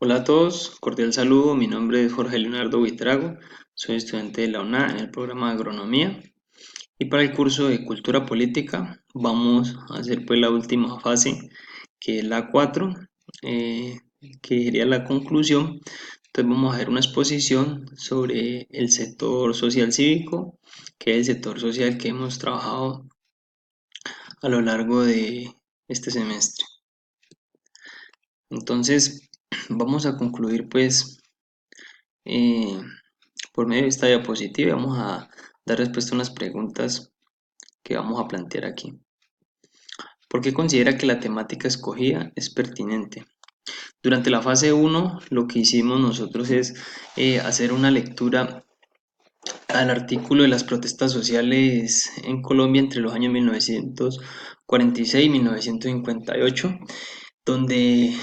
Hola a todos, cordial saludo. Mi nombre es Jorge Leonardo Buitrago, soy estudiante de la UNA en el programa de Agronomía y para el curso de Cultura Política vamos a hacer pues la última fase que es la 4, eh, que sería la conclusión. Entonces vamos a hacer una exposición sobre el sector social cívico, que es el sector social que hemos trabajado a lo largo de este semestre. Entonces vamos a concluir pues eh, por medio de esta diapositiva vamos a dar respuesta a unas preguntas que vamos a plantear aquí. ¿Por qué considera que la temática escogida es pertinente? Durante la fase uno, lo que hicimos nosotros es hacer una lectura al artículo de las protestas sociales en Colombia entre los años 1946 y 1958, donde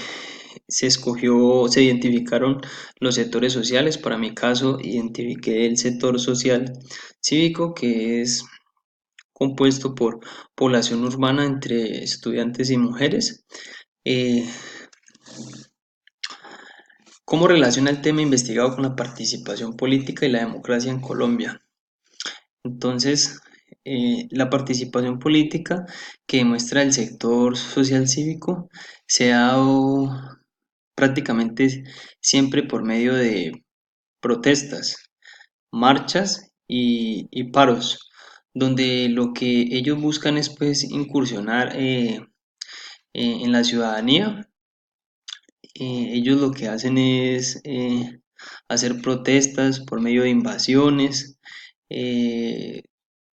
se identificaron los sectores sociales. Para mi caso, identifiqué el sector social cívico, que es compuesto por población urbana entre estudiantes y mujeres. Eh, ¿Cómo relaciona el tema investigado con la participación política y la democracia en Colombia? Entonces, la participación política que demuestra el sector social cívico se ha dado prácticamente siempre por medio de protestas, marchas y paros, donde lo que ellos buscan es pues incursionar en la ciudadanía. Ellos lo que hacen es hacer protestas por medio de invasiones, eh,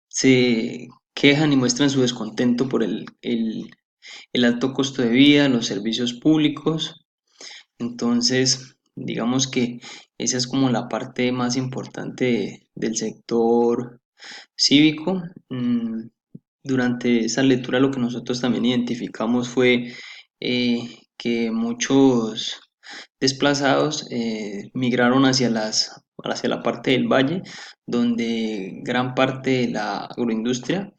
se quejan y muestran su descontento por el alto costo de vida, los servicios públicos. Entonces, digamos que esa es como la parte más importante del sector cívico. Durante esa lectura lo que nosotros también identificamos fue que muchos desplazados migraron hacia la parte del valle, donde gran parte de la agroindustria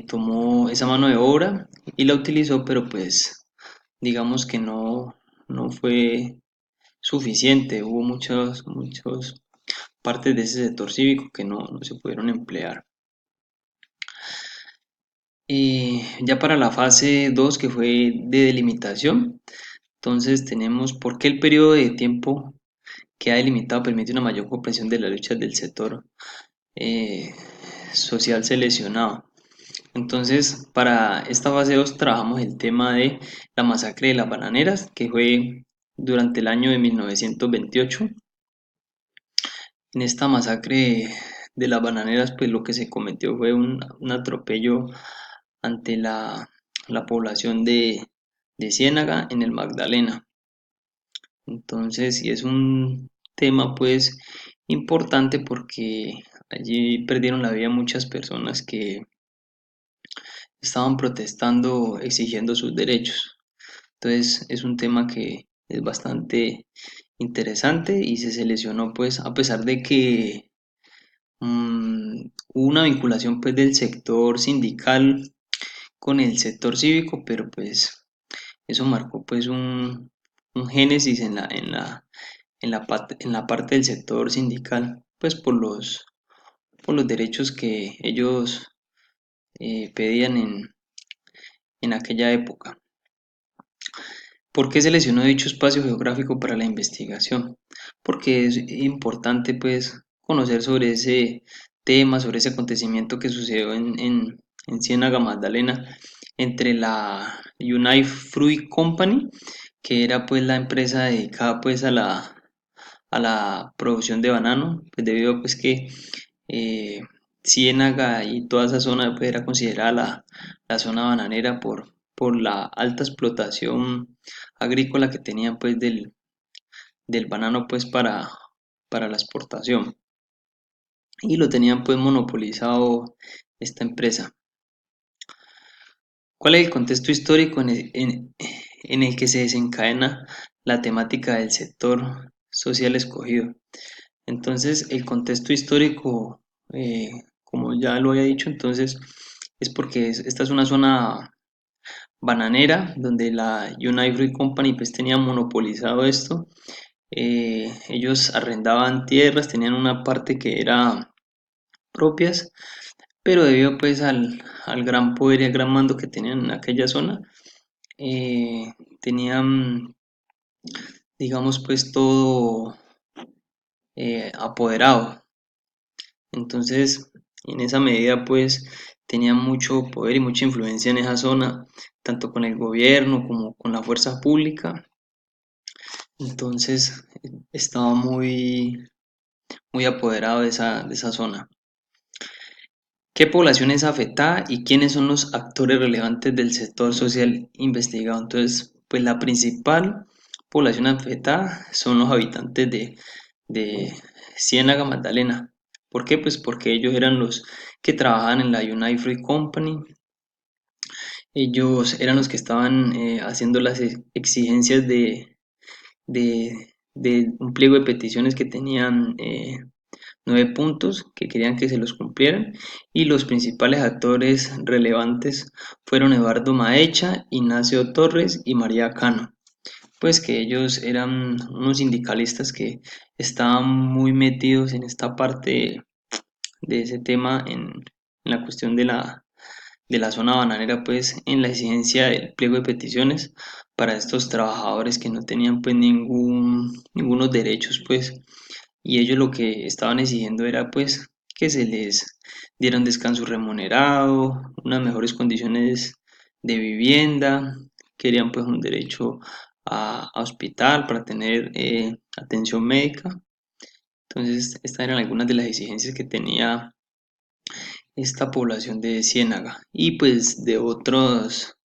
tomó esa mano de obra y la utilizó, pero pues digamos que no fue suficiente. Hubo muchas partes de ese sector cívico que no se pudieron emplear. Ya para la fase 2 que fue de delimitación, entonces tenemos por qué el periodo de tiempo que ha delimitado permite una mayor comprensión de las luchas del sector eh, social seleccionado. Entonces, para esta fase 2 trabajamos el tema de la masacre de las bananeras, que fue durante el año de 1928. En esta masacre de las bananeras, pues lo que se cometió fue un atropello ante la población de Ciénaga en el Magdalena. Entonces, sí es un tema pues importante porque allí perdieron la vida muchas personas que estaban protestando, exigiendo sus derechos. Entonces, es un tema que es bastante interesante y se seleccionó pues a pesar de que hubo una vinculación pues del sector sindical con el sector cívico, pero pues eso marcó pues un génesis en la parte del sector sindical, pues por los derechos que ellos pedían en aquella época. ¿Por qué seleccionó dicho espacio geográfico para la investigación? Porque es importante pues conocer sobre ese tema, sobre ese acontecimiento que sucedió en Ciénaga Magdalena entre la United Fruit Company, que era pues la empresa dedicada pues a la producción de banano, pues debido a pues que eh, Ciénaga y toda esa zona pues, era considerada la zona bananera por la alta explotación agrícola que tenían pues del banano pues para la exportación y lo tenían pues monopolizado esta empresa. ¿Cuál es el contexto histórico en el que se desencadena la temática del sector social escogido? Entonces, el contexto histórico, como ya lo había dicho, entonces es porque esta es una zona bananera, donde la United Fruit Company pues tenía monopolizado esto. Ellos arrendaban tierras, tenían una parte que era propias, pero debido pues al gran poder y al gran mando que tenían en aquella zona, eh, tenían, digamos, pues todo apoderado. Entonces, en esa medida, pues, tenían mucho poder y mucha influencia en esa zona, tanto con el gobierno como con la fuerza pública. Entonces, estaba muy apoderado de esa zona. ¿Qué población es afectada y quiénes son los actores relevantes del sector social investigado? Entonces, pues la principal población afectada son los habitantes de Ciénaga Magdalena. ¿Por qué? Pues porque ellos eran los que trabajaban en la United Fruit Company. Ellos eran los que estaban haciendo las exigencias de un pliego de peticiones que tenían 9 puntos que querían que se los cumplieran, y los principales actores relevantes fueron Eduardo Maecha, Ignacio Torres y María Cano, pues que ellos eran unos sindicalistas que estaban muy metidos en esta parte de ese tema en la cuestión de la zona bananera, pues en la exigencia del pliego de peticiones para estos trabajadores que no tenían pues ningunos derechos, pues, y ellos lo que estaban exigiendo era pues que se les diera un descanso remunerado, unas mejores condiciones de vivienda, querían pues un derecho a hospital para tener atención médica. Entonces estas eran algunas de las exigencias que tenía esta población de Ciénaga y pues de otras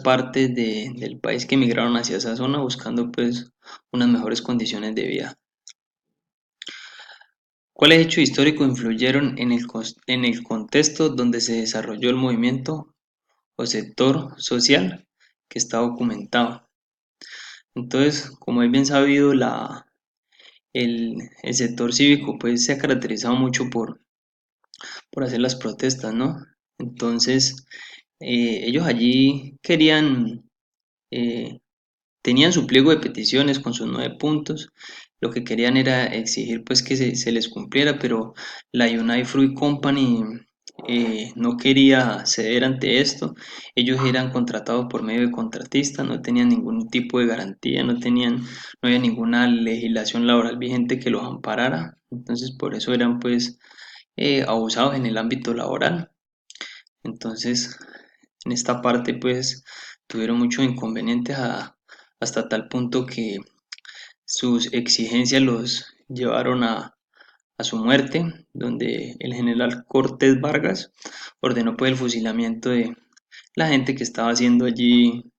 partes del país que emigraron hacia esa zona buscando pues unas mejores condiciones de vida. ¿Cuáles hechos históricos influyeron en el contexto donde se desarrolló el movimiento o sector social que está documentado? Entonces, como es bien sabido, el sector cívico pues se ha caracterizado mucho por hacer las protestas, ¿no? Entonces, ellos allí eh, tenían su pliego de peticiones con sus 9 puntos. Lo que querían era exigir pues que se les cumpliera, pero la United Fruit Company no quería ceder ante esto. Ellos eran contratados por medio de contratistas, no tenían ningún tipo de garantía, no había ninguna legislación laboral vigente que los amparara. Entonces por eso eran pues abusados en el ámbito laboral. Entonces en esta parte pues tuvieron muchos inconvenientes hasta tal punto que sus exigencias los llevaron a su muerte, donde el general Cortés Vargas ordenó pues el fusilamiento de la gente que estaba haciendo allí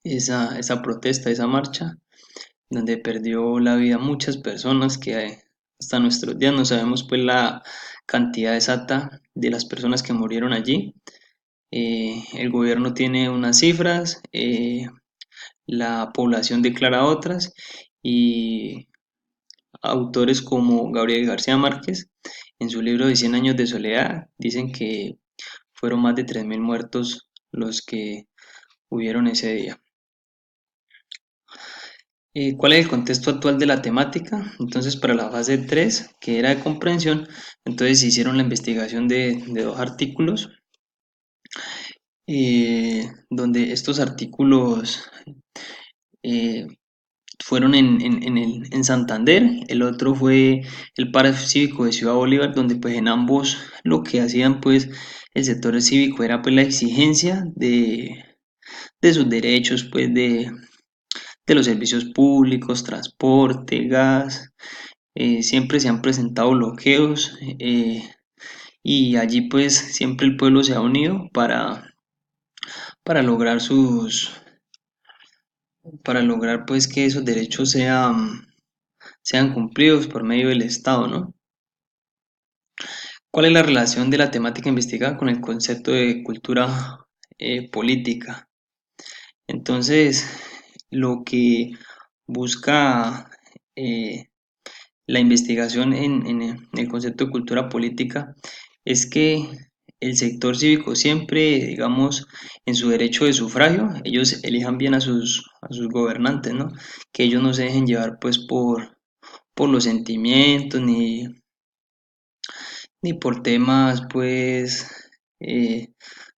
esa protesta, esa marcha, donde perdió la vida muchas personas que hasta nuestros días no sabemos pues la cantidad exacta de las personas que murieron allí. El gobierno tiene unas cifras, la población declara otras, y autores como Gabriel García Márquez, en su libro de Cien años de soledad, dicen que fueron más de 3.000 muertos los que hubieron ese día. ¿Cuál es el contexto actual de la temática? Entonces, para la fase 3, que era de comprensión, entonces se hicieron la investigación de 2 artículos, donde estos artículos eh, fueron en Santander, el otro fue el paro cívico de Ciudad Bolívar, donde pues en ambos lo que hacían pues el sector cívico era pues la exigencia de sus derechos, pues de los servicios públicos, transporte, gas. Siempre se han presentado bloqueos, y allí pues siempre el pueblo se ha unido para lograr para lograr pues que esos derechos sean cumplidos por medio del Estado, ¿no? ¿Cuál es la relación de la temática investigada con el concepto de cultura política? Entonces, lo que busca la investigación en el concepto de cultura política es que el sector cívico siempre, digamos, en su derecho de sufragio, ellos elijan bien a sus gobernantes, ¿no? Que ellos no se dejen llevar pues por los sentimientos ni por temas pues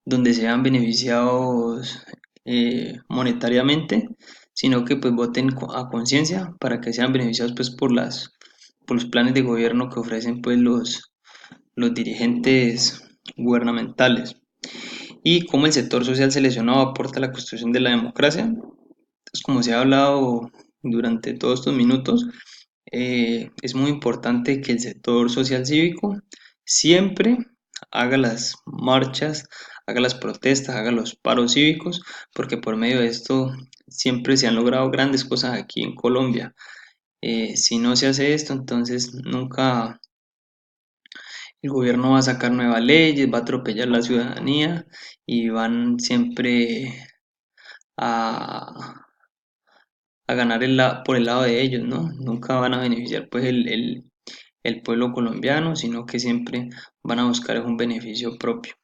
donde sean beneficiados monetariamente, sino que pues voten a conciencia para que sean beneficiados pues por los planes de gobierno que ofrecen pues los dirigentes gubernamentales. Y cómo el sector social seleccionado aporta a la construcción de la democracia. Entonces, como se ha hablado durante todos estos minutos, es muy importante que el sector social cívico siempre haga las marchas, haga las protestas, haga los paros cívicos, porque por medio de esto siempre se han logrado grandes cosas aquí en Colombia. Si no se hace esto, entonces nunca el gobierno va a sacar nuevas leyes, va a atropellar la ciudadanía y van siempre a, a ganar por el lado de ellos, ¿no? Nunca van a beneficiar pues el pueblo colombiano, sino que siempre van a buscar un beneficio propio.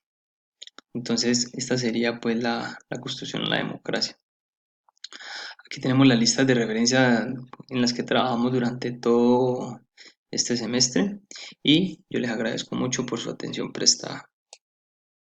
Entonces, esta sería pues la construcción de la democracia. Aquí tenemos las listas de referencia en las que trabajamos durante todo este semestre y yo les agradezco mucho por su atención prestada.